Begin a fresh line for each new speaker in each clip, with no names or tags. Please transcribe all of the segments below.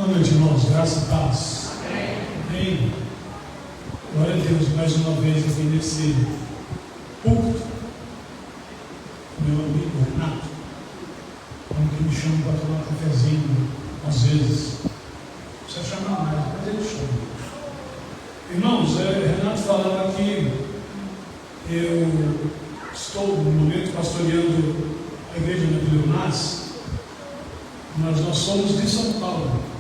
Boa noite, irmãos. Graça e paz. Amém. Glória a Deus, mais uma vez aqui nesse púlpito. Meu amigo Renato, que me chama para tomar um cafezinho, às vezes. Não precisa chamar mais, mas ele chama. Irmãos, Renato falava que eu estou, no momento, pastoreando a igreja na Vila Mas, mas nós somos de São Paulo.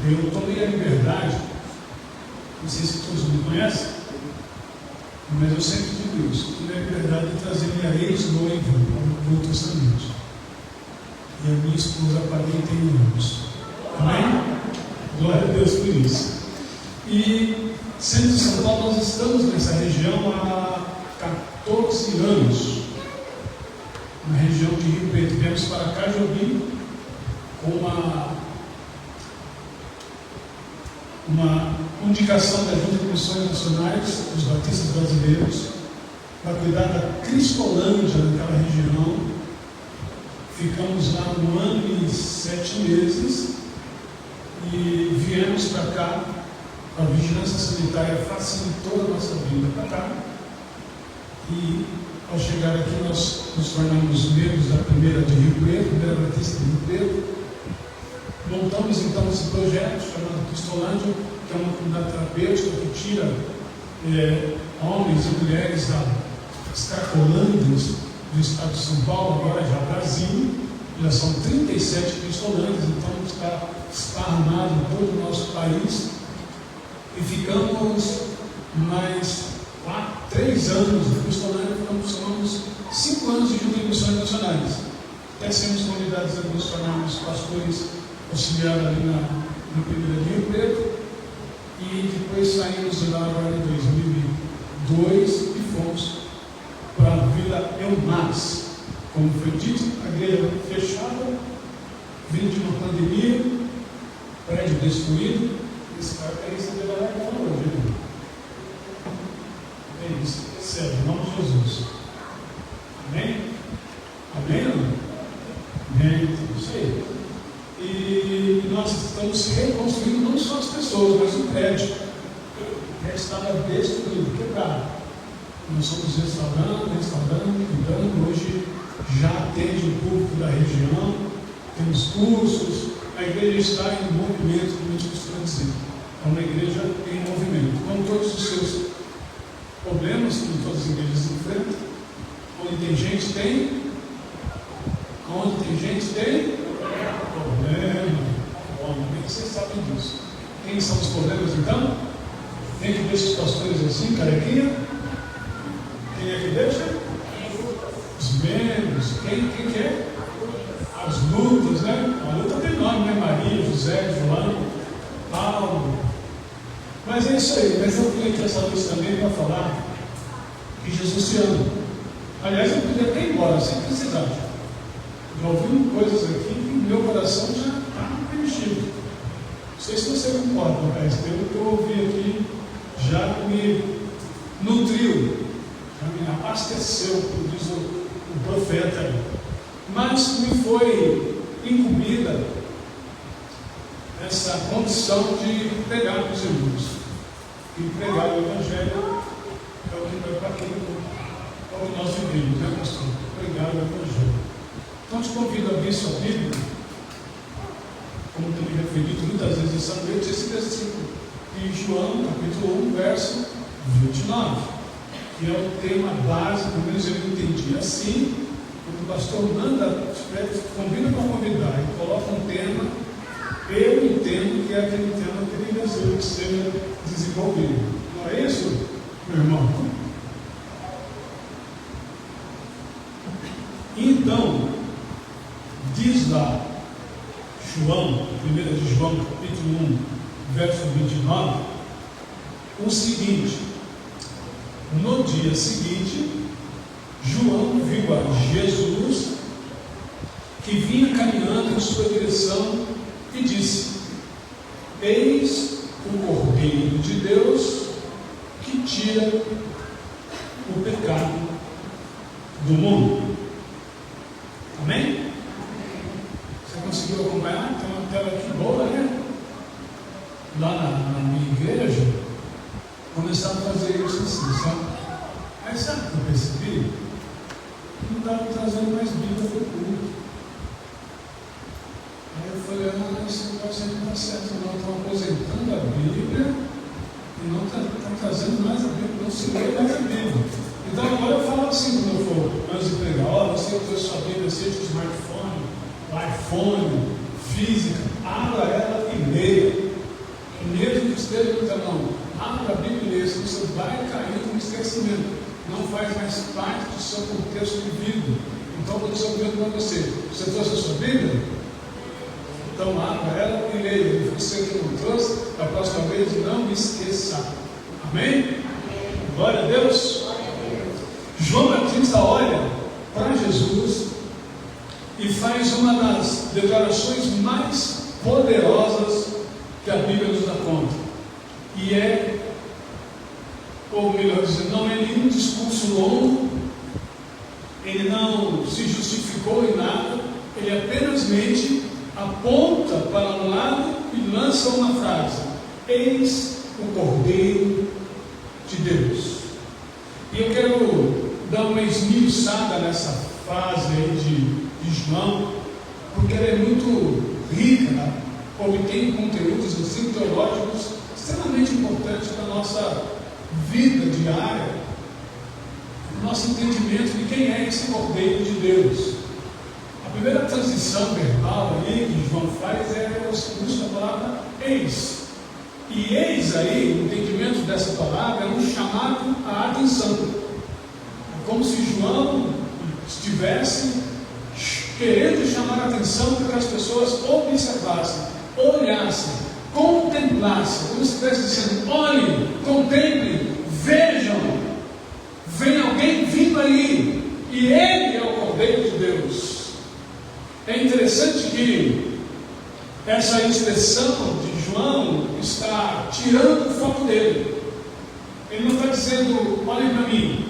Eu tomei a liberdade, não sei se todos me conhecem, mas eu sempre digo isso, tomei a liberdade de trazer minha ex-noiva ao Novo Testamento. E a minha esposa paguei tem anos. Amém? Glória a Deus por isso. E, sendo de São Paulo, nós estamos nessa região há 14 anos. Na região de Rio Preto. Viemos para Cajobi com uma indicação da Junta de Missões Nacionais dos Batistas Brasileiros para cuidar da Cristolândia naquela região. Ficamos lá 1 ano e 7 meses e viemos para cá. A vigilância sanitária facilitou a nossa vinda para cá e ao chegar aqui nós nos tornamos membros da primeira de Rio Preto, primeira Batista de Rio Preto. Montamos então esse projeto chamado Cristolândia, que é uma comunidade terapêutica que tira homens e mulheres das Cracolândias do estado de São Paulo, agora já Brasil. Já são 37 Cristolândias, então está esparramado em todo o nosso país. E ficamos mais 3 anos de Cristolândia, somamos 5 anos de Junta de Missões Nacionais. Até sermos convidados a nos tornarmos pastores auxiliares ali na primeira de Rio Preto. E depois saímos de lá agora em 2002 e fomos para a Vila Elmas. Como foi dito, a igreja fechada, vindo de uma pandemia, prédio destruído. Esse cara aí você deve largar hoje, né? É isso, sério, em nome de Jesus. Amém? Amém ou não? Amém, isso aí. E nós estamos reconstruindo não só as pessoas, mas o prédio. O prédio estava destruído, quebrado. Nós estamos restaurando, cuidando. Hoje já atende o público da região, temos cursos. A igreja está em movimento, como a gente costuma dizer. É uma igreja em movimento. Com todos os seus problemas, como todas as igrejas enfrentam. Onde tem gente, tem. Onde tem gente, tem problema. Bom, vocês sabem disso. Quem são os problemas então? Quem que deixa os pastores assim, carequinha? Quem é que deixa? Os membros. Quem que é? As lutas, né? A luta tem nome, né? Maria, José, João, Paulo. Mas é isso aí. Mas eu vim aqui essa luz também para falar que Jesus te ama. Aliás, eu podia até ir embora, sem precisar. Já ouvi coisas aqui que o meu coração já está preenchido. Não sei se você concorda, mas pelo que eu ouvi aqui, já me nutriu, já me abasteceu, como diz o profeta. Mas me foi incumbida essa condição de pregar para os irmãos. E pregar o Evangelho é o que vai para aquilo que nós vivemos, né, pastor? Pregar o Evangelho. Então te convido a abrir sua Bíblia, como também já foi dito muitas vezes essa noite, esse versículo de João, capítulo 1, verso 29, que é o tema base, pelo menos eu entendi assim. O pastor manda, combina para convidar e coloca um tema, eu entendo que é aquele tema que ele deseja que seja desenvolvido. Não é isso, meu irmão? Então, diz lá, João, 1 de João, capítulo 1, verso 29, o seguinte: no dia seguinte, João viu a Jesus que vinha caminhando em sua direção e disse: eis o Cordeiro de Deus que tira o pecado do mundo. Amém? Você conseguiu acompanhar? Tem uma tela aqui boa, né? lá na minha igreja, começaram a fazer isso assim, sabe? Aí sabe o que eu percebi? Que não estavam trazendo mais Bíblia para o culto. Aí eu falei, esse negócio não está certo, não. Estão aposentando a Bíblia e não estão trazendo mais a Bíblia, não se lê mais a Bíblia. Então agora eu falo assim, quando eu for antes de pregar, você usa sua Bíblia, seja o smartphone, o iPhone, física, abra ela e leia. E mesmo que esteja no telão, abra a Bíblia e leia, senão você vai cair no esquecimento. Não faz mais parte do seu contexto de vida. Então eu estou perguntando para você, você trouxe a sua Bíblia? Então abra ela e leia. E você que não trouxe, da próxima vez não esqueça. Amém? Glória a Deus. João Batista olha para Jesus e faz uma das declarações mais poderosas que a Bíblia nos dá conta. E é, ou melhor dizendo, não é nenhum discurso longo, ele não se justificou em nada, ele apenas aponta para um lado e lança uma frase: eis o Cordeiro de Deus. E eu quero dar uma esmiuçada nessa frase aí de João, porque ela é muito rica, né? Obtém conteúdos assim, teológicos extremamente importantes para a nossa vida diária, o nosso entendimento de quem é esse Cordeiro de Deus. A primeira transição verbal aí que João faz é o uso da palavra eis. E eis aí, o entendimento dessa palavra é um chamado à atenção. É como se João estivesse querendo chamar a atenção para que as pessoas observassem, olhassem, contemplassem, como se estivesse dizendo: olhem, contemplem, vejam, vem alguém vindo aí, e ele é o Cordeiro de Deus. É interessante que essa expressão de João está tirando o foco dele. Ele não está dizendo: olhem para mim,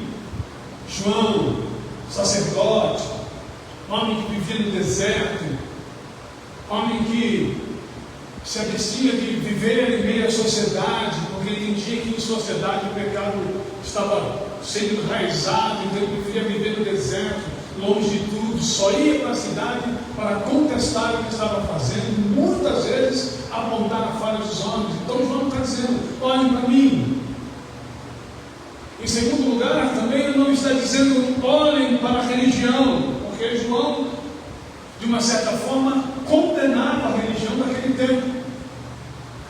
João, sacerdote, homem que vivia no deserto, homem que se abstinha de viver em meio à sociedade, porque entendia que em sociedade o pecado estava sendo enraizado, então ele preferia viver no deserto, longe de tudo, só ia para a cidade para contestar o que estava fazendo, muitas vezes apontar a falha dos homens. Então João está dizendo: olhem para mim. Em segundo lugar, também ele não está dizendo: olhem para a religião, porque João, de uma certa forma, condenava a religião daquele tempo.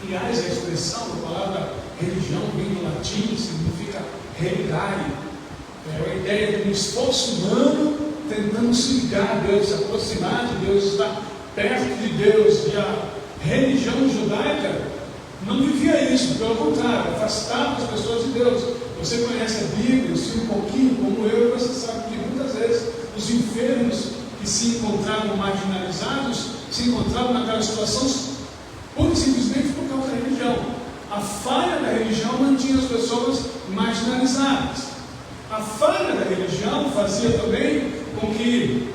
Aliás, a expressão da palavra religião vem do latim, significa religare. É a ideia de um esforço humano tentando se ligar a Deus, se aproximar de Deus, estar perto de Deus. E a religião judaica não vivia isso, pelo contrário, afastava as pessoas de Deus. Você conhece a Bíblia, se um pouquinho, como eu, e você sabe que muitas vezes os enfermos que se encontravam marginalizados, se encontravam naquela situação pura e simplesmente por causa da religião. A falha da religião mantinha as pessoas marginalizadas. A falha da religião fazia também com que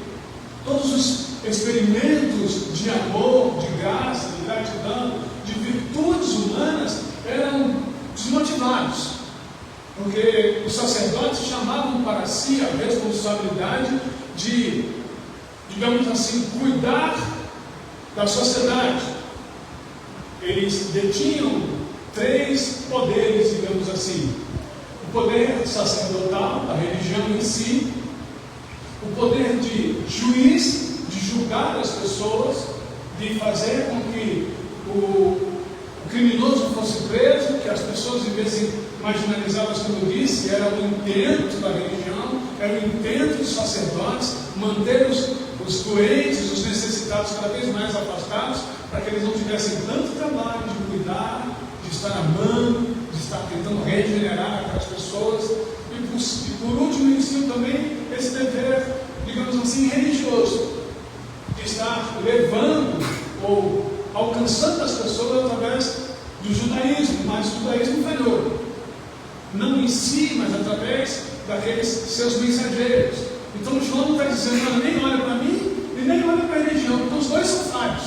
todos os experimentos de amor, de graça, de gratidão, de virtudes humanas eram desmotivados. Porque os sacerdotes chamavam para si a responsabilidade de, digamos assim, cuidar da sociedade. Eles detinham 3 poderes, digamos assim: o poder sacerdotal, a religião em si, o poder de juiz, de julgar as pessoas, de fazer com que o criminoso fosse preso, que as pessoas vivessem marginalizadas, como eu disse. Era o intento da religião, era o intento dos sacerdotes manter os doentes, os necessitados cada vez mais afastados, para que eles não tivessem tanto trabalho de cuidar, de estar amando, de estar tentando regenerar aquelas pessoas. E por último, eles tinham também esse dever, digamos assim, religioso, de estar levando ou alcançando as pessoas através do judaísmo, mas o judaísmo falhou. Não em si, mas através daqueles seus mensageiros. Então João não está dizendo: nem olha para mim e nem olha para a religião. Então os dois são falhos.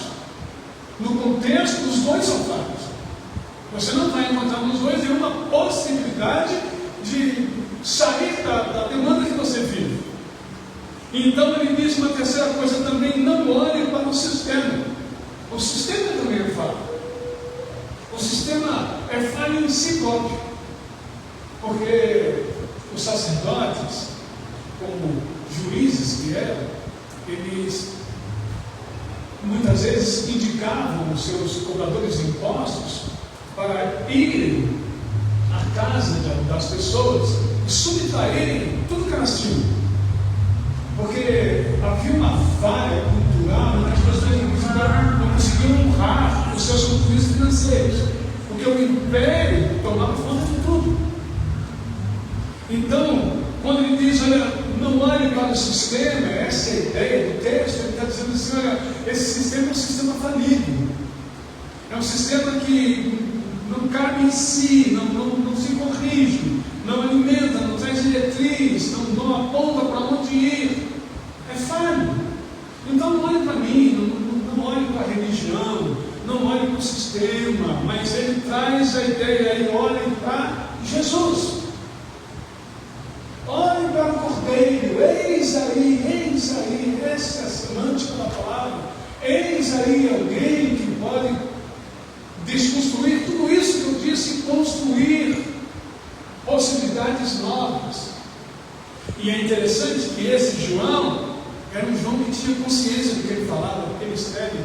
No contexto, os dois são falhos. Você não vai encontrar nos dois nenhuma possibilidade de sair da demanda que você vive. Então ele diz uma terceira coisa também: não olhe para o sistema. O sistema também é falho. O sistema é falho em si próprio. Porque os sacerdotes, como juízes que eram, eles muitas vezes indicavam os seus cobradores de impostos para irem à casa das pessoas e subtraírem tudo que elas tinham. Porque havia uma falha cultural nas pessoas que não conseguiam honrar os seus compromissos financeiros, porque o império tomava conta de tudo. Então, quando ele diz, olha, não olhe para o sistema, essa é a ideia do texto, ele está dizendo assim, olha, esse sistema é um sistema falido, é um sistema que não cabe em si, não se corrige, não alimenta, não traz diretriz, não aponta para onde ir, é falho. Então não olhe para mim, não olhe para a religião, não olhe para o sistema, mas ele traz a ideia aí, olhem para Jesus. Olhem para o Cordeiro, eis aí, essa é a semântica da palavra, eis aí alguém que pode desconstruir tudo isso que eu disse e construir possibilidades novas. E é interessante que esse João era um João que tinha consciência do que ele falava, porque ele escreve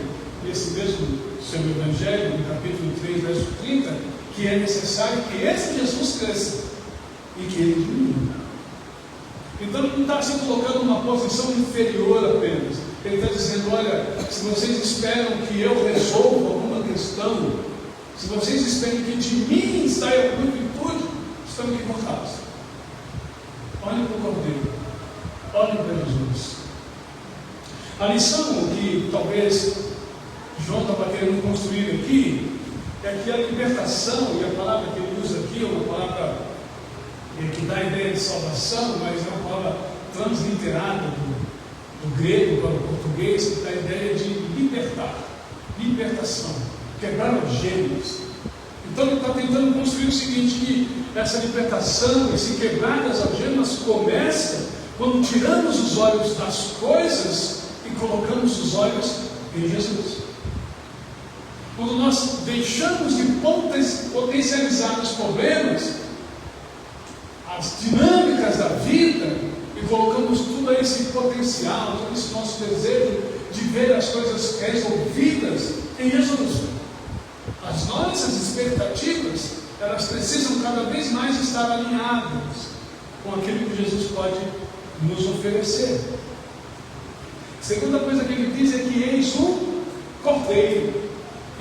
nesse mesmo seu Evangelho, no capítulo 3, verso 30, que é necessário que esse Jesus cresça e que ele diminua. Então ele não está se colocando numa posição inferior apenas. Ele está dizendo, olha, se vocês esperam que eu resolva alguma questão, se vocês esperam que de mim saia alguma virtude, estão equivocados. Olhem para o Cordeiro, olhem para Jesus. A lição que talvez João estava querendo construir aqui é que a libertação, e a palavra que ele usa aqui é uma palavra que dá a ideia de salvação, mas é uma palavra transliterada do grego para o português, que dá a ideia de libertar, libertação, quebrar algemas. Então ele está tentando construir o seguinte, que essa libertação, esse quebrar das algemas começa quando tiramos os olhos das coisas e colocamos os olhos em Jesus. Quando nós deixamos de potencializar os problemas, as dinâmicas da vida, e colocamos todo esse potencial, todo esse nosso desejo de ver as coisas resolvidas em Jesus. As nossas expectativas, elas precisam cada vez mais estar alinhadas com aquilo que Jesus pode nos oferecer. Segunda coisa que ele diz é que eis um cordeiro,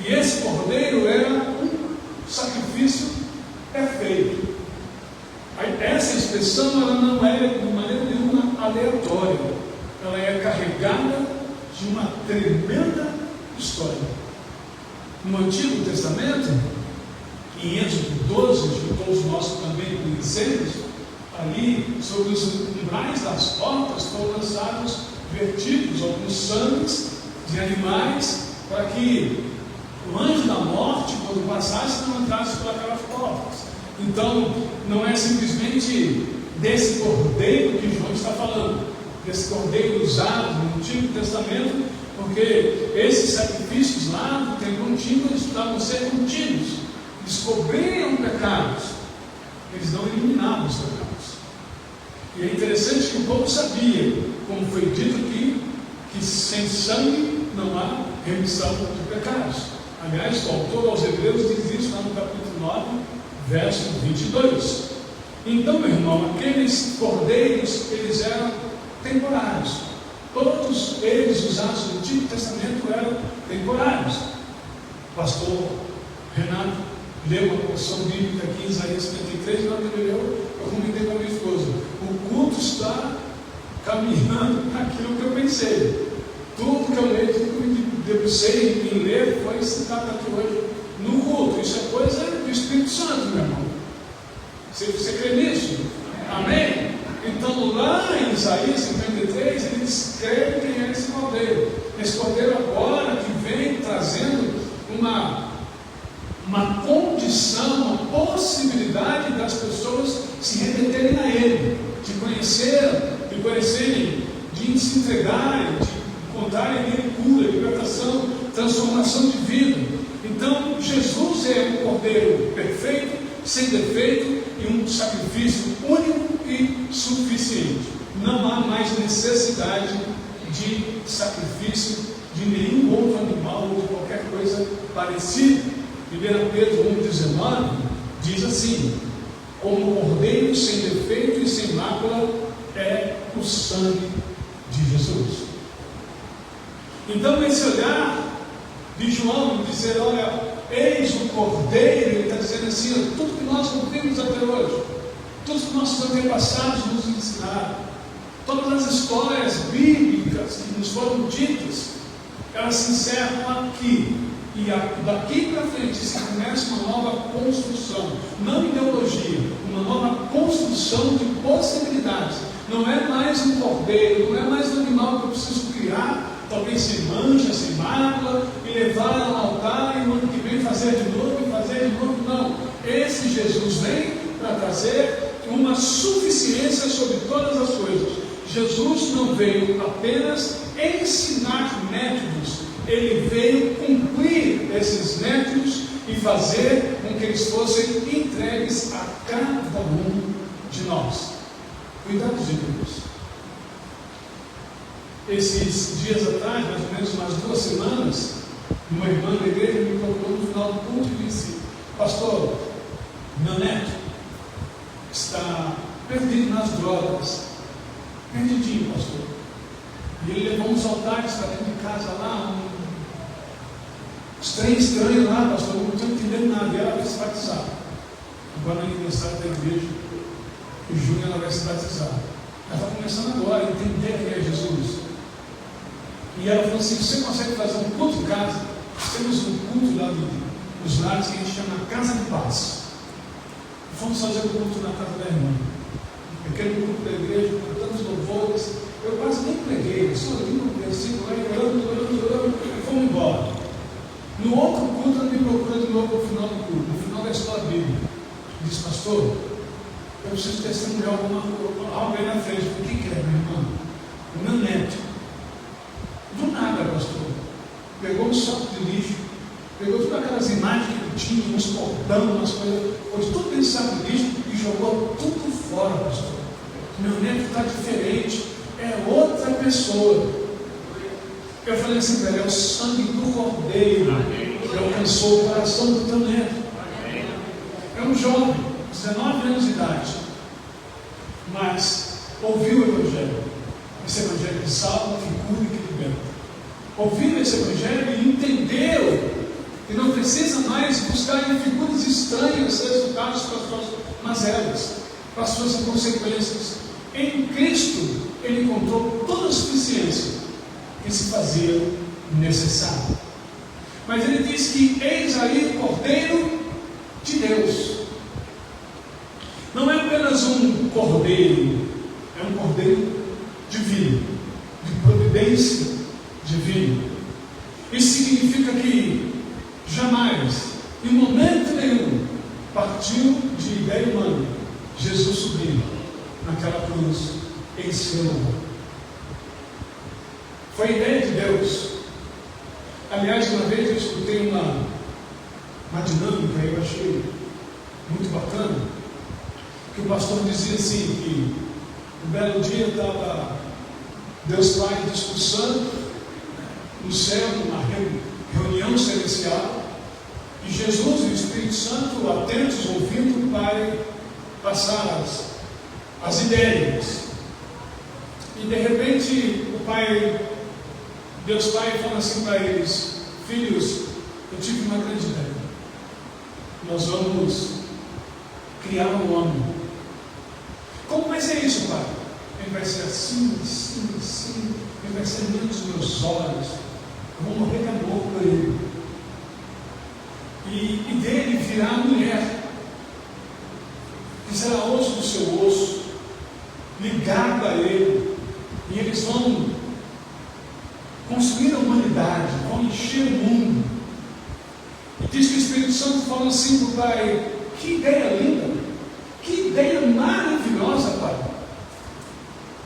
e esse cordeiro era um sacrifício perfeito. Essa expressão ela não é de maneira nenhuma aleatória, ela é carregada de uma tremenda história. No Antigo Testamento, em Êxodo 12, que todos nós também conhecemos, ali sobre os umbrais das portas foram lançados vertidos alguns sangues de animais, para que o anjo da morte, quando passasse, não entrasse por aquelas portas. Então, não é simplesmente desse cordeiro que João está falando, desse cordeiro usado no Antigo Testamento, porque esses sacrifícios lá no tempo antigo eles precisavam ser contínuos, eles cobriam pecados, eles não eliminavam os pecados. E é interessante que o povo sabia, como foi dito aqui, que sem sangue não há remissão de pecados. Aliás, o autor aos Hebreus diz isso lá no capítulo 9, verso 22. Então, meu irmão, aqueles cordeiros, eles eram temporários. Todos eles usados no Antigo Testamento eram temporários. O pastor Renato leu uma porção bíblica aqui em Isaías 53, e na hora que ele leu, eu comentei com a minha esposa, o culto está caminhando naquilo que eu pensei. Tudo que eu leio, tudo que eu me debrucei em ler, foi citado aqui hoje no culto. Isso é coisa do Espírito Santo, meu irmão. Você crê nisso? Amém? Então lá em Isaías 53, ele descreve quem é esse cordeiro. Esse cordeiro agora que vem trazendo uma condição condição, a possibilidade das pessoas se remeterem a Ele, de conhecerem, de se entregarem, de encontrarem nele cura, libertação, transformação de vida. Então, Jesus é um Cordeiro perfeito, sem defeito e um sacrifício único e suficiente. Não há mais necessidade de sacrifício de nenhum outro animal ou de qualquer coisa parecida. 1 Pedro 1,19 diz assim: como Cordeiro sem defeito e sem mácula é o sangue de Jesus. Então, esse olhar de João, dizer, olha, eis o Cordeiro, ele está dizendo assim, tudo que nós cumprimos até hoje, tudo que nossos antepassados nos ensinaram, todas as histórias bíblicas que nos foram ditas, elas se encerram aqui. E daqui para frente se começa uma nova construção, não ideologia, uma nova construção de possibilidades. Não é mais um cordeiro, não é mais um animal que eu preciso criar, talvez sem mancha, sem mácula, e levar ao altar e no ano que vem fazer de novo e fazer de novo. Não, esse Jesus vem para trazer uma suficiência sobre todas as coisas. Jesus não veio apenas ensinar métodos, ele veio cumprir esses métodos e fazer com que eles fossem entregues a cada um de nós. Cuidado de Deus. Esses dias atrás, mais ou menos umas 2 semanas, uma irmã da igreja me procurou no final do culto e disse: pastor, meu neto está perdido nas drogas. Perdidinho, pastor. E ele levou uns altares para dentro de casa lá, uns trem estranhos lá, pastor, eu não estou entendendo nada. E ela vai se batizar. Agora no aniversário da igreja, em junho ela vai se batizar. Ela está começando agora a entender quem é Jesus. E ela falou assim: você consegue fazer um culto em casa? Temos um culto lá nos lares que a gente chama Casa de Paz. Fomos fazer o culto na casa da irmã. Pequeno grupo da igreja, cantamos louvores. Eu quase nem preguei, só li um versículo lá, orando, e fomos embora. No outro culto, ela me procura de novo no final do culto, no final da escola bíblica. Disse: pastor, eu preciso testemunhar algo aí na frente. Eu falei: o que é, minha irmã? O meu neto, do nada, pastor, pegou um saco de lixo, pegou todas aquelas imagens que ele tinha, uns cordão, umas coisas, pôs tudo nesse saco de lixo e jogou tudo fora, pastor. Meu neto está diferente, é outra pessoa. Eu falei assim para ele: é o sangue do Cordeiro que alcançou o coração do teu neto. É um jovem, 19 anos de idade, mas ouviu o Evangelho, esse Evangelho que salva, que cura e que liberta. Ouviu esse Evangelho e entendeu que não precisa mais buscar em figuras estranhas resultados para as suas mazelas, para as suas inconsequências. Em Cristo ele encontrou toda a suficiência que se fazia necessário. Mas ele diz que eis aí o Cordeiro de Deus. Não é apenas um cordeiro, é um cordeiro divino, de providência divina. Isso significa que jamais, em momento nenhum, partiu de ideia humana Jesus subiu naquela cruz em seu lugar. Foi a ideia de Deus. Aliás, uma vez eu escutei uma dinâmica, eu achei muito bacana, que o pastor dizia assim, que um belo dia estava Deus Pai discussando no céu, numa reunião celestial, e Jesus e o Espírito Santo atentos, ouvindo o Pai passar as ideias. E de repente o Pai, Deus Pai, fala assim para eles: filhos, eu tive uma grande ideia. Nós vamos criar um homem. Como vai ser isso, Pai? Ele vai ser assim, assim, assim. Ele vai ser dentro dos meus olhos. Eu vou morrer de amor por ele. E dele virá a mulher, que será osso do seu osso, ligado a ele. E eles vão construir a humanidade, vão encher o mundo. E Diz que o Espírito Santo falou assim para o pai: que ideia linda, que ideia maravilhosa, pai.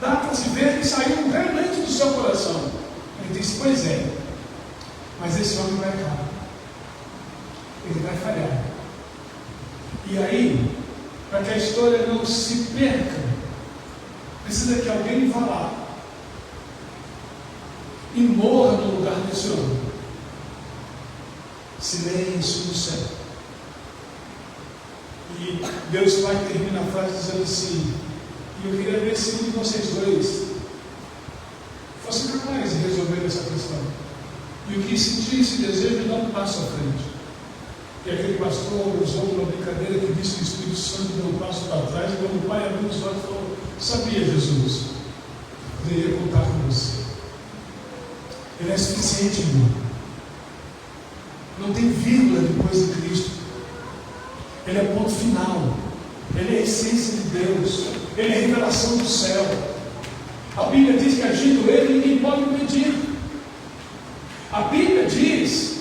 Dá para se ver que saiu realmente do seu coração. Ele disse: pois é, mas esse homem vai errar, ele vai falhar. E aí, para que a história não se perca, precisa que alguém vá lá e morra no lugar desse homem. Silêncio no céu. E Deus Pai termina a frase dizendo assim: e eu queria ver se um de vocês dois fosse capaz de resolver essa questão. E o que sentir esse desejo de dar um passo à frente. E aquele pastor usou uma brincadeira que disse que o Espírito Santo deu um passo para trás, e quando o pai abriu os olhos e falou: sabia, Jesus, eu iria contar com você. Ele é suficiente, irmão. Não tem vírgula depois de Cristo. Ele é ponto final. Ele é a essência de Deus. Ele é a revelação do céu. A Bíblia diz que agindo Ele, ninguém pode impedir. A Bíblia diz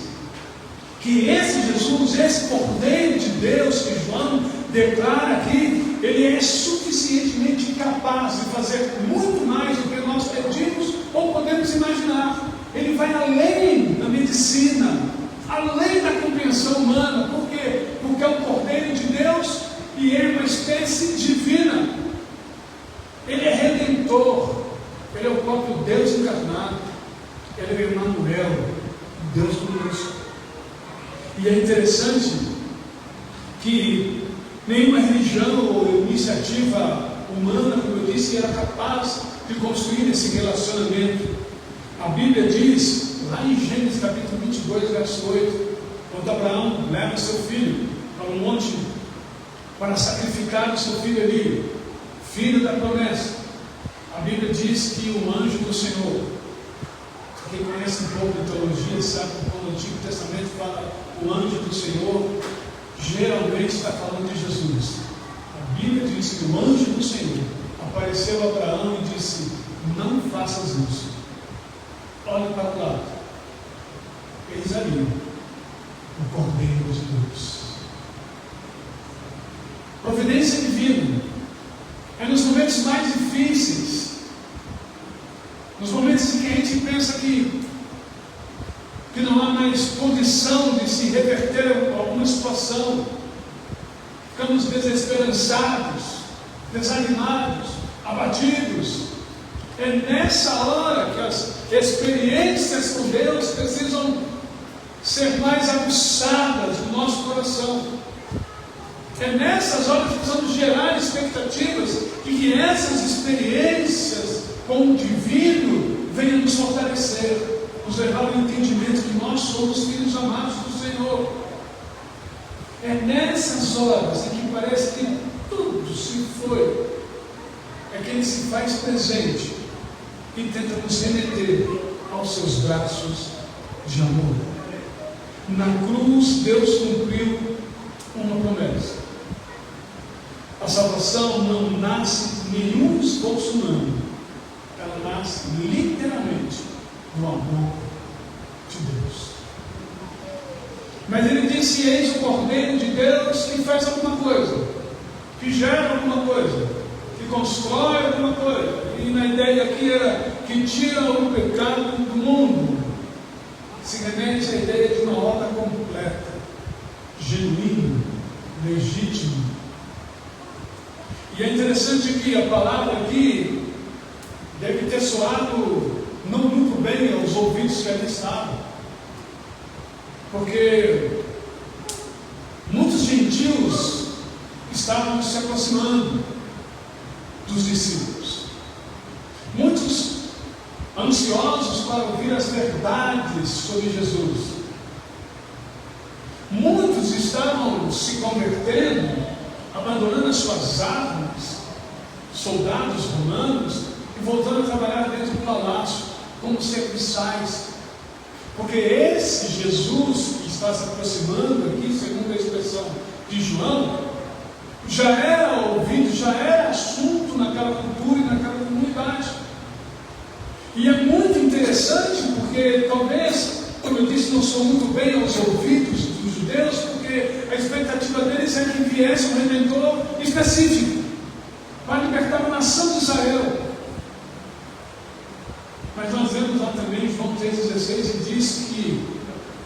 que esse Jesus, esse Cordeiro de Deus que João declara aqui, ele é suficientemente capaz de fazer muito mais do que nós pedimos ou podemos imaginar. Ele vai além da medicina, além da compreensão humana. Por quê? Porque é o Cordeiro de Deus e é uma espécie divina. Ele é redentor. Ele é o próprio Deus encarnado. Ele é o Emmanuel, Deus conosco. E é interessante que nenhuma religião ou iniciativa humana, como eu disse, era capaz de construir esse relacionamento. A Bíblia diz, lá em Gênesis capítulo 22, verso 8, quando Abraão leva seu filho para um monte para sacrificar o seu filho ali, filho da promessa. A Bíblia diz que o anjo do Senhor, quem conhece um pouco de teologia sabe que quando o Antigo Testamento fala o anjo do Senhor, geralmente está falando de Jesus. A Bíblia diz que o anjo do Senhor apareceu a Abraão e disse: não faças isso, olhe para o lado, eis ali o Cordeiro de Deus. Providência divina é nos momentos mais difíceis, nos momentos em que a gente pensa que não há mais condição de se reverter alguma situação, ficamos desesperançados, desanimados, abatidos. É nessa hora que as experiências com Deus precisam ser mais aguçadas no nosso coração. É nessas horas que precisamos gerar expectativas de que essas experiências com o divino venham nos fortalecer, nos levar ao entendimento que nós somos filhos amados do Senhor. É nessas horas em que parece que tudo se foi, é que Ele se faz presente e tenta nos remeter aos seus braços de amor. Na cruz, Deus cumpriu uma promessa. A salvação não nasce de nenhum esforço humano, ela nasce literalmente do amor de Deus. Mas ele disse: eis o Cordeiro de Deus que faz alguma coisa, que gera alguma coisa, que constrói alguma coisa. E na ideia aqui era que tira o pecado do mundo. Se remete à ideia de uma obra completa, genuína, legítima. E é interessante que a palavra aqui deve ter soado não muito bem aos ouvidos que ali estavam, porque muitos gentios estavam se aproximando dos discípulos, muitos ansiosos para ouvir as verdades sobre Jesus, muitos estavam se convertendo, abandonando as suas armas, soldados romanos, e voltando a trabalhar dentro do palácio como serviçais, porque esse Jesus que está se aproximando aqui, segundo a expressão de João, já era ouvido, já era assunto naquela cultura e naquela comunidade. E é muito interessante porque talvez, como eu disse, não sou muito bem aos ouvidos os judeus, porque a expectativa deles é que viesse um redentor específico para libertar a nação de Israel. Mas nós vemos lá também em João 3,16, e diz que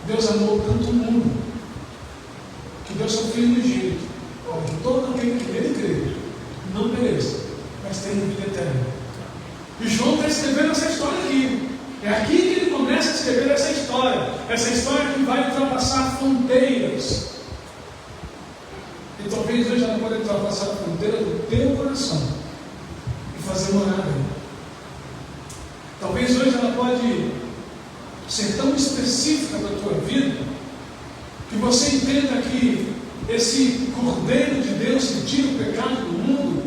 Deus amou tanto o mundo, que deu seu Filho unigênito, para que todo aquele que nele crê não pereça, mas tenha vida eterna. E João está escrevendo essa história aqui. É aqui que ele começa a escrever essa história que vai ultrapassar fronteiras. E talvez hoje ela pode ultrapassar a fronteira do teu coração e fazer morada aí. Talvez hoje ela pode ser tão específica da tua vida, que você entenda que esse Cordeiro de Deus que tira o pecado do mundo,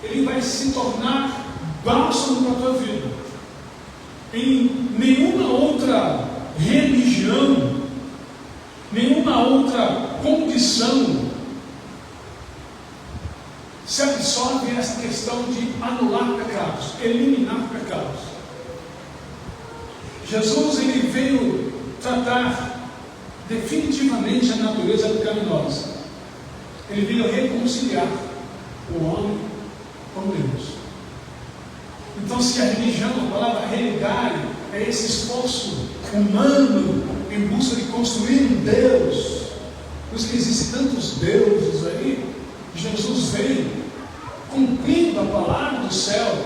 ele vai se tornar bálsamo para a tua vida. Em nenhuma outra religião, nenhuma outra condição se absorve essa questão de anular pecados, eliminar pecados. Jesus, ele veio tratar definitivamente a natureza pecaminosa. Ele veio reconciliar o homem com Deus. Então, se a religião, a palavra religar, é esse esforço humano em busca de construir um Deus, por isso que existem tantos deuses aí, Jesus veio cumprindo a palavra do céu,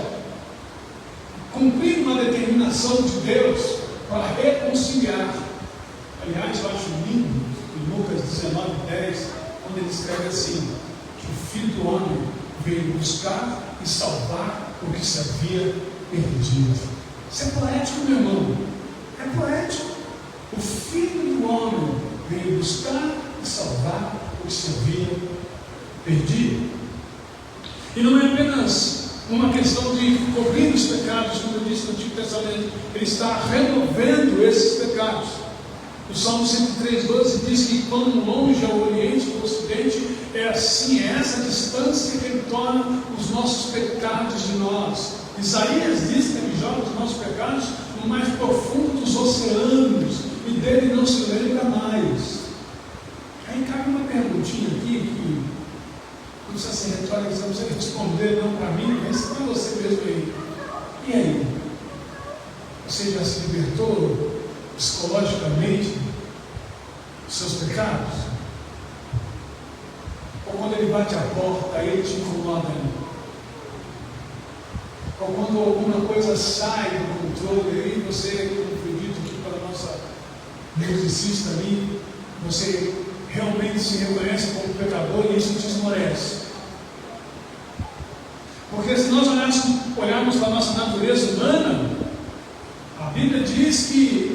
cumprindo uma determinação de Deus para reconciliar. Aliás, eu acho lindo em Lucas 19:10, quando ele escreve assim, que o Filho do Homem veio buscar e salvar o que se havia perdido. Isso é poético, meu irmão. É poético. O Filho do Homem veio buscar e salvar o que se havia perdido. E não é apenas uma questão de cobrir os pecados, como eu disse no Antigo Testamento. Ele está removendo esses pecados. O Salmo 103:12 diz que quão longe é o Oriente do Ocidente, é assim, é essa distância que ele torna os nossos pecados de nós. Isaías diz que ele joga os nossos pecados no mais profundo dos oceanos, e dele não se lembra mais. Aí cabe uma perguntinha aqui, que não precisa ser retórica, você não precisa responder não para mim, mas para você mesmo aí. E aí? Você já se libertou psicologicamente dos seus pecados? Ou quando ele bate a porta, aí ele te incomoda ali? Ou quando alguma coisa sai do controle, aí você, como foi dito aqui para a nossa musicista ali, você realmente se reconhece como pecador e isso te esmorece. Porque se nós olharmos para a nossa natureza humana, a Bíblia diz que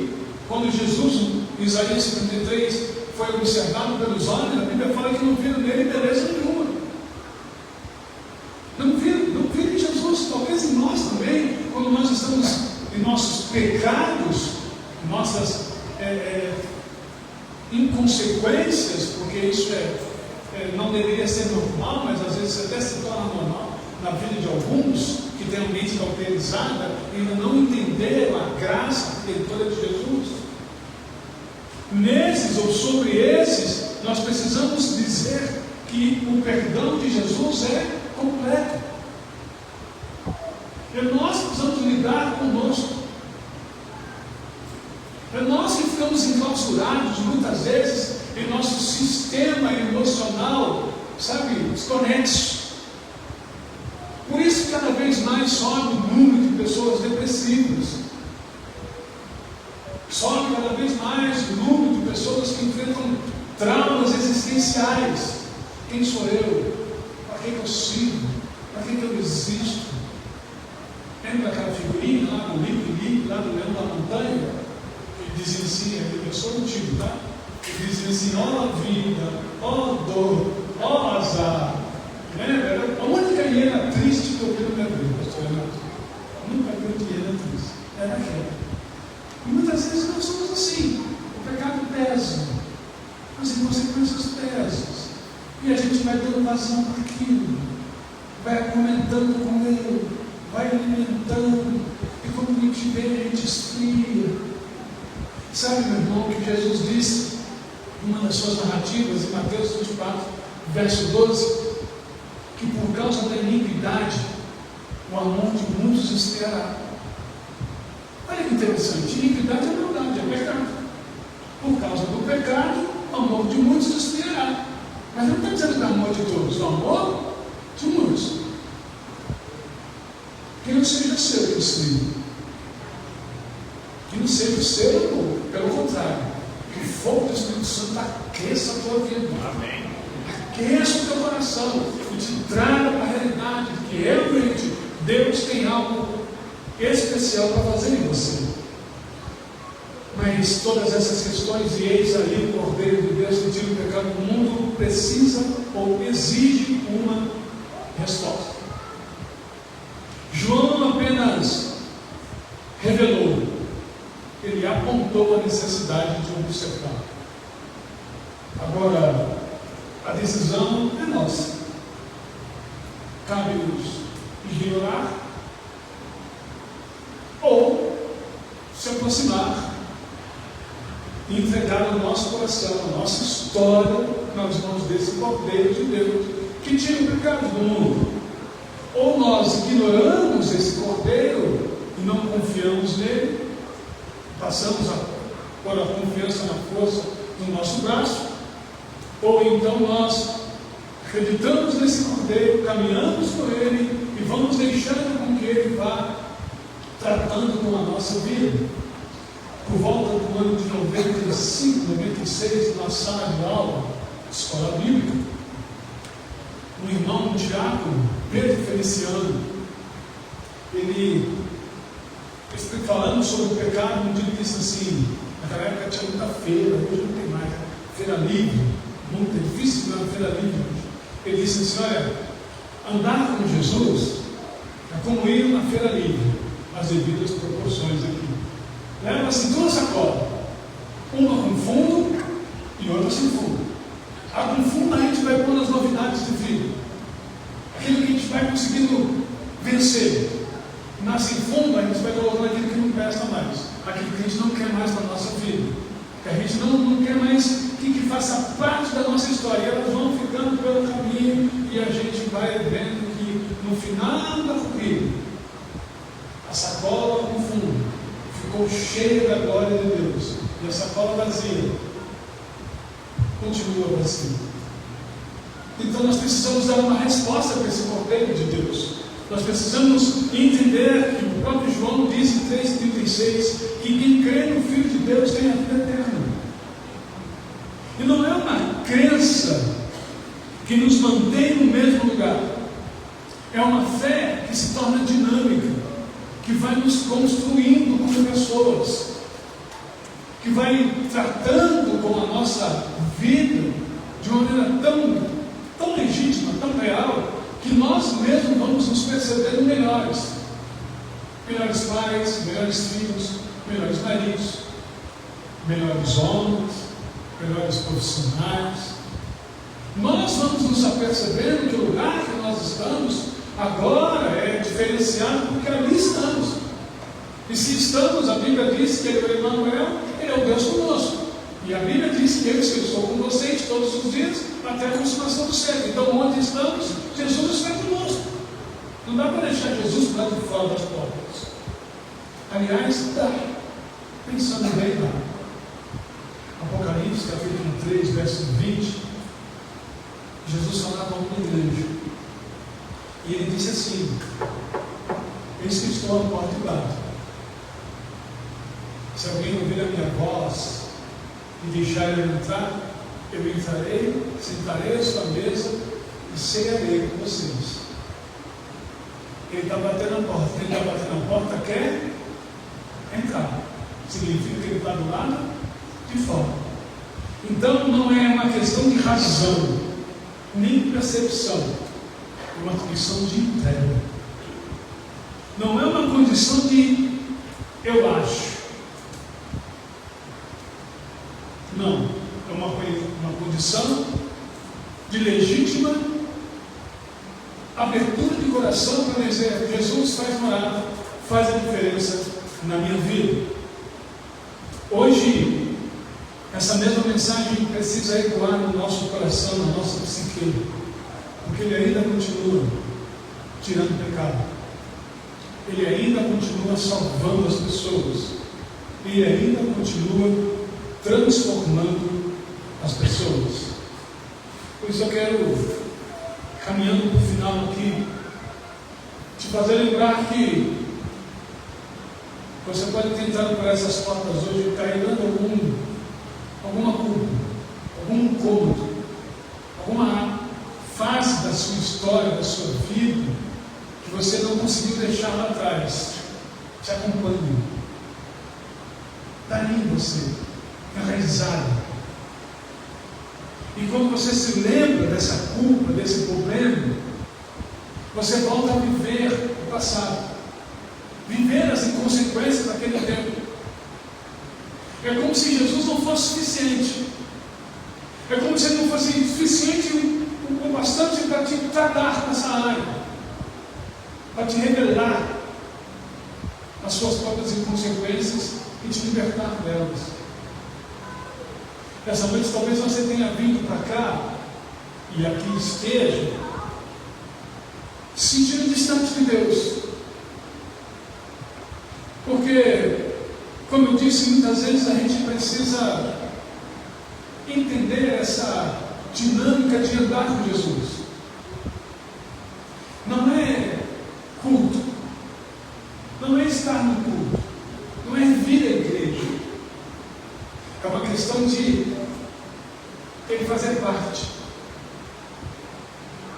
quando Jesus, em Isaías 53, foi observado pelos homens, a Bíblia fala que não viram nele beleza nenhuma. Não viram em Jesus, talvez em nós também, quando nós estamos em nossos pecados, nossas inconsequências, porque isso não deveria ser normal, mas às vezes até se torna normal na vida de alguns que têm a mente cauterizada e ainda não entenderam a graça redentora de Jesus. Nesses ou sobre esses, nós precisamos dizer que o perdão de Jesus é completo. E nós precisamos lidar conosco. É nós que ficamos enclausurados muitas vezes em nosso sistema emocional, sabe, desconexo. Por isso cada vez mais sobe o número de pessoas depressivas. Sobe cada vez mais o número de pessoas que enfrentam traumas existenciais. Quem sou eu? Para que eu sirvo? Para que eu existo? Lembra aquela figurinha lá do Lipe, lá do Leão da Montanha? Que dizia assim, eu sou antigo, tá? Que dizia assim, ó vida, ó dor, ó azar. Lembra? A única hiena triste que eu vi na minha vida, pastor Renato. Nunca vi uma hiena triste. Era aquela. E muitas vezes nós somos assim. O pecado pesa. As consequências pesam. E a gente vai dando vazão para aquilo. Vai argumentando com ele. Vai alimentando. E quando a gente vê, a gente esfria. Sabe, meu irmão, que Jesus disse uma das suas narrativas, em Mateus 24, verso 12, que por causa da iniquidade, o amor de muitos esfriará. Olha que interessante, iniquidade é maldade, é pecado. Por causa do pecado, o amor de muitos esfriará. Mas não está dizendo que é o amor de todos, é o amor de muitos. Que não seja seu que esfrie. Que não seja o seu amor, pelo contrário. Que o fogo do Espírito Santo aqueça a tua vida.
Amém.
Aqueça o teu coração e te traga para a realidade de que realmente Deus tem algo especial para fazer em você. Mas todas essas questões, e eis aí o Cordeiro de Deus que tira o pecado do mundo, precisa ou exige uma resposta. João não apenas revelou, ele apontou a necessidade de observar. Agora, a decisão é nossa. Cabe-nos ignorar ou se aproximar e entregar o nosso coração, a nossa história nas mãos desse Cordeiro de Deus que tira o pecado do mundo. Ou nós ignoramos esse Cordeiro e não confiamos nele, passamos a pôr a confiança na força do nosso braço, ou então nós acreditamos nesse Cordeiro, caminhamos com ele e vamos deixando com que ele vá tratando com a nossa vida. Por volta do ano de 95, 96, na sala de aula, escola bíblica, um irmão, um diácono, Pedro Feliciano, ele falando sobre o pecado, um dia ele disse assim, naquela época tinha muita feira, hoje não tem mais, feira livre, muito difícil, não é feira livre hoje. Ele disse assim, olha, andar com Jesus é como ir na feira livre, as devidas proporções aqui. Leva-se duas sacolas, uma com fundo e outra sem fundo. A com fundo a gente vai pôr as novidades de vida, aquilo que a gente vai conseguindo vencer. Na sem fundo a gente vai colocando aquilo que não presta mais, aquilo que a gente não quer mais na nossa vida, que a gente não quer mais que faça parte da nossa história. E elas vão ficando pelo caminho e a gente vai vendo que no final da corrida a sacola com fundo ficou cheia da glória de Deus e a sacola vazia continua vazia. Então nós precisamos dar uma resposta para esse Cordeiro de Deus. Nós precisamos entender que o próprio João diz em 3,36 que quem crê no Filho de Deus tem a vida eterna. E não é uma crença que nos mantém no mesmo lugar. É uma fé que se torna dinâmica, que vai nos construindo como pessoas, que vai tratando com a nossa vida de uma maneira tão legítima, tão real, que nós mesmos vamos nos percebendo melhores pais, melhores filhos, melhores maridos, melhores homens, melhores profissionais. Nós vamos nos apercebendo que o lugar que nós estamos agora é diferenciado porque ali estamos. E se estamos, a Bíblia diz que ele é o Emmanuel, ele é o Deus conosco. E a Bíblia diz que eu estou com vocês todos os dias até a consumação do século. Então, onde estamos, Jesus está conosco. Não dá para deixar Jesus para de fora das portas. Aliás, dá. Pensando bem lá. Apocalipse, capítulo 3, verso 20. Jesus falava a uma igreja. E ele disse assim: eis que estou à porta e bato. Se alguém ouvir a minha voz e deixar ele entrar, eu entrarei, sentarei à sua mesa e cearei com vocês. Ele está batendo na porta. Ele está batendo na porta, quer entrar. Significa que ele está do lado de fora. Então não é uma questão de razão, nem de percepção, é uma condição de entrega. Não é uma condição de eu acho. Não, é uma condição de legítima abertura de coração para dizer: Jesus faz morada, faz a diferença na minha vida. Hoje essa mesma mensagem precisa ecoar no nosso coração, na nossa psique, porque Ele ainda continua tirando o pecado, Ele ainda continua salvando as pessoas, Ele ainda continua transformando as pessoas. Por isso eu quero, caminhando para o final aqui, te fazer lembrar que você pode ter entrado por essas portas hoje carregando alguma culpa, algum incômodo, alguma fase da sua história, da sua vida, que você não conseguiu deixar lá atrás. Te acompanhe. Está em você, enraizado. E quando você se lembra dessa culpa, desse problema, você volta a viver o passado, viver as consequências daquele tempo. É como se Jesus não fosse suficiente. É como se Ele não fosse suficiente o bastante para te tratar nessa área, para te revelar as suas próprias inconsequências e te libertar delas. Essa noite talvez você tenha vindo para cá e aqui esteja se sentindo distante de Deus, porque, como eu disse, muitas vezes a gente precisa entender essa dinâmica de andar com Jesus. Não é culto, não é estar no culto, não é vir à igreja. É uma questão de ele fazer parte,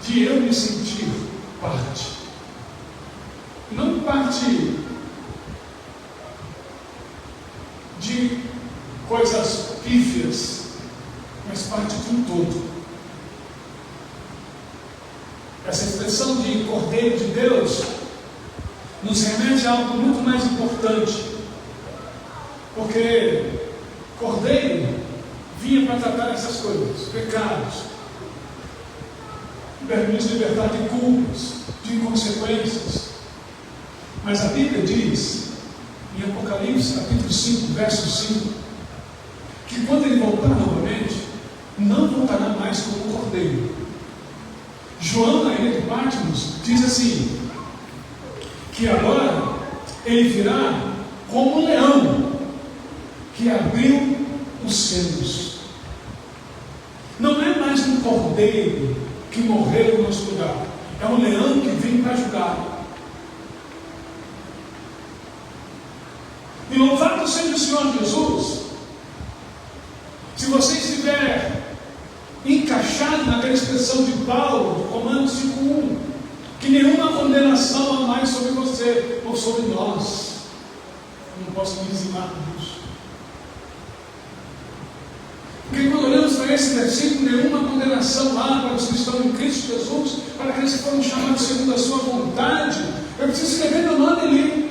de eu me sentir parte. Não parte de coisas pífias, mas parte de um todo. Essa expressão de Cordeiro de Deus nos remete a algo muito mais importante, porque Cordeiro vinha para tratar essas coisas, pecados, nos libertar de culpas, de inconsequências. Mas a Bíblia diz, em Apocalipse, capítulo 5, verso 5, que quando Ele voltar novamente, não voltará mais como Cordeiro. João, na ilha de Patmos, diz assim, que agora Ele virá como um leão, que abriu os selos. Não é mais um cordeiro que morreu no nosso lugar, é um leão que vem para julgar. E louvado seja o Senhor Jesus, se você estiver encaixado naquela expressão de Paulo, Romanos 5:1, que nenhuma condenação há mais sobre você ou sobre nós. Eu não posso me dizimar disso. Porque quando olhamos para esse versículo, nenhuma condenação há para os que estão em Cristo Jesus, para aqueles que foram chamados segundo a sua vontade, eu preciso escrever meu nome ali.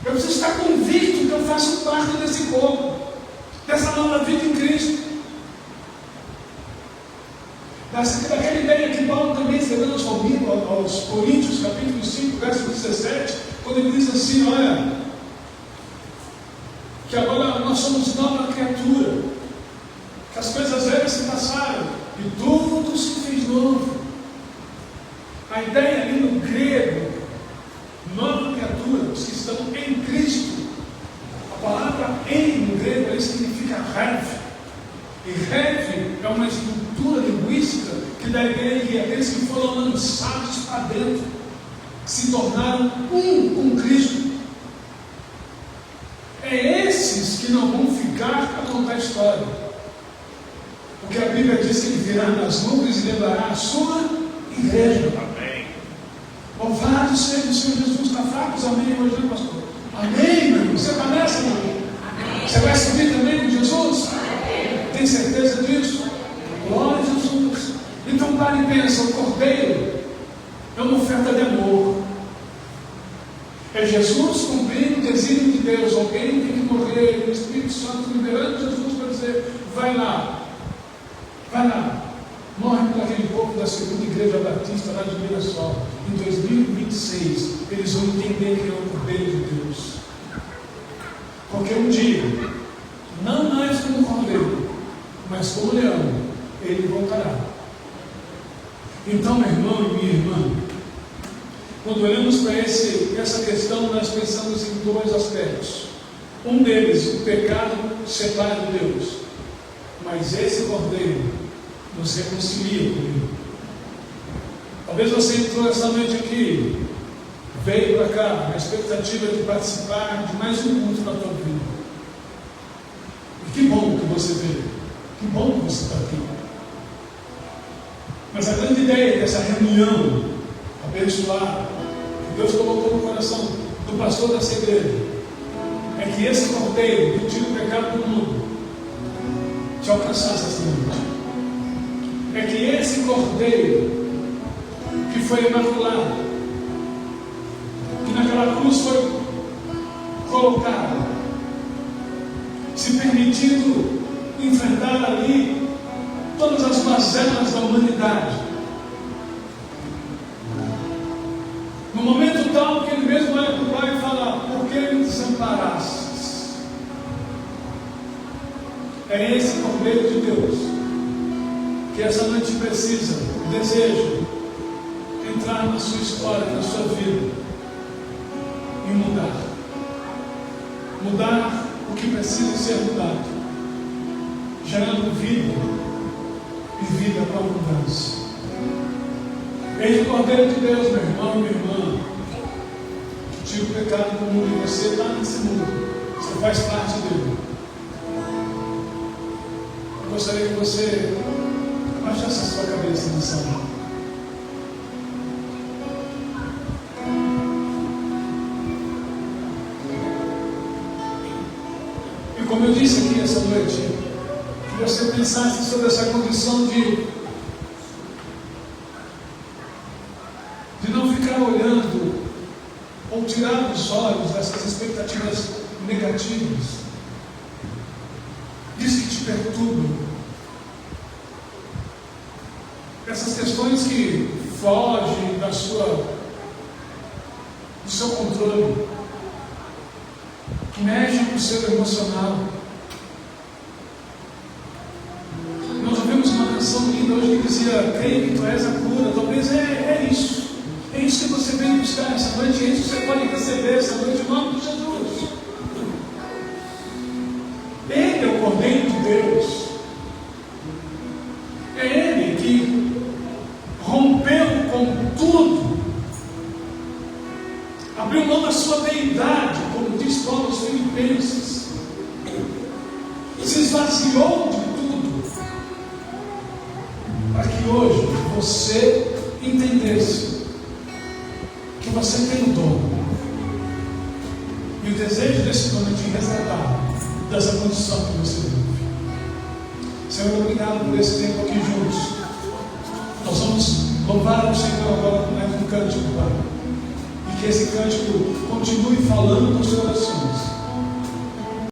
Eu preciso estar convicto que eu faço parte desse corpo, dessa nova vida em Cristo. Daquela ideia que Paulo também escreveu aos Coríntios, capítulo 5, verso 17, quando ele diz assim, olha, que agora nós somos nova criatura, que as coisas velhas se passaram e tudo se fez novo. A ideia ali no grego, nova criatura, os que estão em Cristo, a palavra em no grego aí significa rev, e rev é uma estrutura linguística que dá a ideia que aqueles que foram lançados para dentro se tornaram um com Cristo. É esses que não vão ficar para contar a história, porque a Bíblia diz que Ele virá nas nuvens e levará a sua igreja. Amém. Louvado seja o Senhor Jesus. Está fraco? Amém hoje, né, pastor? Amém, meu irmão. Você está nessa, meu irmão? Você vai subir também com Jesus? Amém. Tem certeza disso? Glória a Jesus. Então pare e pensa, o Cordeiro é uma oferta de amor. É Jesus cumprindo o desígnio de Deus. Alguém tem que morrer, o Espírito Santo liberando Jesus para dizer, vai lá, morre por aquele povo da segunda igreja batista lá de Mirassol. Em 2026 eles vão entender que é o Cordeiro de Deus, porque um dia não mais mas como leão, ele voltará. Então, meu irmão e minha irmã, quando olhamos para essa questão, nós pensamos em dois aspectos. Um deles, o pecado separa de Deus, mas esse cordeiro nos reconcilia com Ele. Talvez você entrou essa noite aqui, veio para cá, na expectativa de participar de mais um culto na tua vida. E que bom que você veio, que bom que você está aqui. Mas a grande ideia dessa reunião abençoada, que Deus colocou no coração do pastor dessa igreja, é que esse cordeiro que tira o pecado do mundo te alcançasse essa noite. É que esse cordeiro que foi imaculado, que naquela cruz foi colocado, se permitindo enfrentar ali todas as mazelas da humanidade, no momento tal que ele mesmo olha para o Pai e fala: por que me desamparastes? É esse cordeiro de Deus que essa noite precisa, deseja entrar na sua história, na sua vida e mudar o que precisa ser mudado, gerando vida e vida com abundância. Eis o Cordeiro de Deus, meu irmão e minha irmã, que tira o pecado do mundo, e você está nesse mundo, você faz parte dele. Eu gostaria que você abaixasse a sua cabeça nessa hora. E como eu disse aqui essa noite, que você pensasse sobre essa condição de não ficar olhando ou tirar os olhos dessas expectativas negativas, disso que te perturbam, essas questões que fogem do seu controle, que mexem com o seu emocional. Nós ouvimos uma canção linda hoje que dizia: creio que tu és a cura. Talvez é isso. É isso que você veio buscar nessa noite. É isso que você pode receber essa noite em nome de Jesus. Ele é o Cordeiro de Deus. É Ele que rompeu com tudo, abriu mão da sua deidade, como diz Paulo aos Filipenses, se esvaziou de tudo, para que hoje você entendesse que você tem um dom, e o desejo desse dom é te resgatar dessa condição que você vive. Senhor, obrigado por esse tempo aqui juntos. Nós vamos louvar o Senhor agora com um cântico, Pai, e que esse cântico continue falando nos corações,